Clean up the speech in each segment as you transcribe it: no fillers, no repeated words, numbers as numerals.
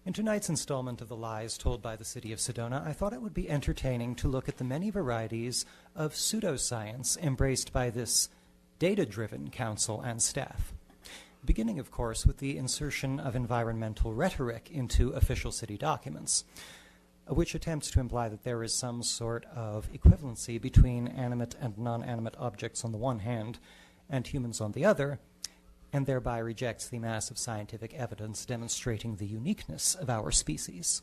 In tonight's installment of The Lies Told by the City of Sedona, I thought it would be entertaining to look at the many varieties of pseudoscience embraced by this data-driven council and staff. Beginning, of course, with the insertion of environmental rhetoric into official city documents, which attempts to imply that there is some sort of equivalency between animate and non-animate objects on the one hand and humans on the other, and thereby rejects the massive scientific evidence demonstrating the uniqueness of our species.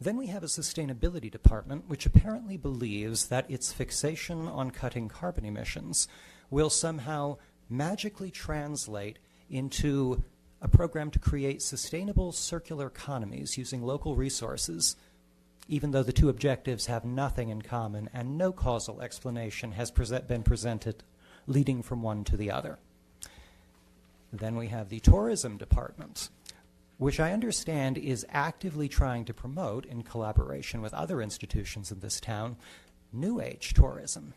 Then we have a sustainability department which apparently believes that its fixation on cutting carbon emissions will somehow magically translate into a program to create sustainable circular economies using local resources, even though the two objectives have nothing in common and no causal explanation has been presented leading from one to the other. Then we have the tourism department, which I understand is actively trying to promote, in collaboration with other institutions in this town, New Age tourism.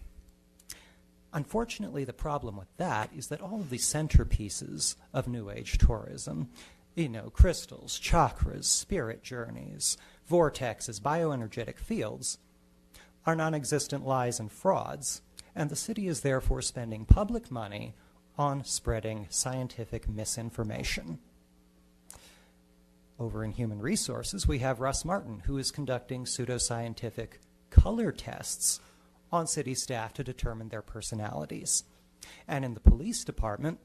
Unfortunately, the problem with that is that all of the centerpieces of New Age tourism, crystals, chakras, spirit journeys, vortexes, bioenergetic fields, are non-existent lies and frauds, and the city is therefore spending public money on spreading scientific misinformation. Over in human resources, we have Russ Martin, who is conducting pseudoscientific color tests on city staff to determine their personalities. And in the police department,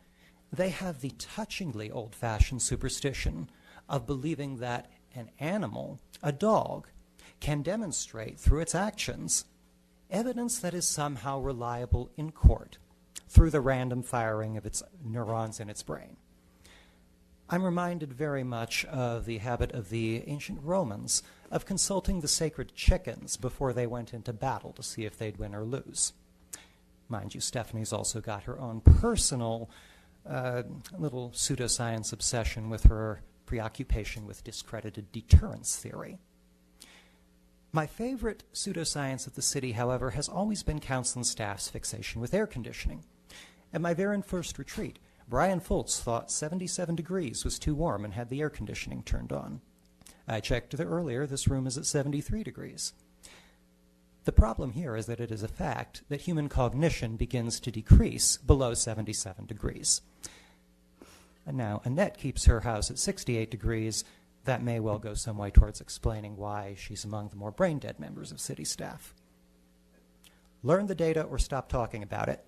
they have the touchingly old-fashioned superstition of believing that an animal, a dog, can demonstrate through its actions evidence that is somehow reliable in court through the random firing of its neurons in its brain. I'm reminded very much of the habit of the ancient Romans of consulting the sacred chickens before they went into battle to see if they'd win or lose. Mind you, Stephanie's also got her own personal little pseudoscience obsession with her preoccupation with discredited deterrence theory. My favorite pseudoscience of the city, however, has always been council and staff's fixation with air conditioning. At my very first retreat, Brian Foltz thought 77 degrees was too warm and had the air conditioning turned on. I checked earlier, this room is at 73 degrees. The problem here is that it is a fact that human cognition begins to decrease below 77 degrees. And now, Annette keeps her house at 68 degrees. That may well go some way towards explaining why she's among the more brain-dead members of city staff. Learn the data or stop talking about it.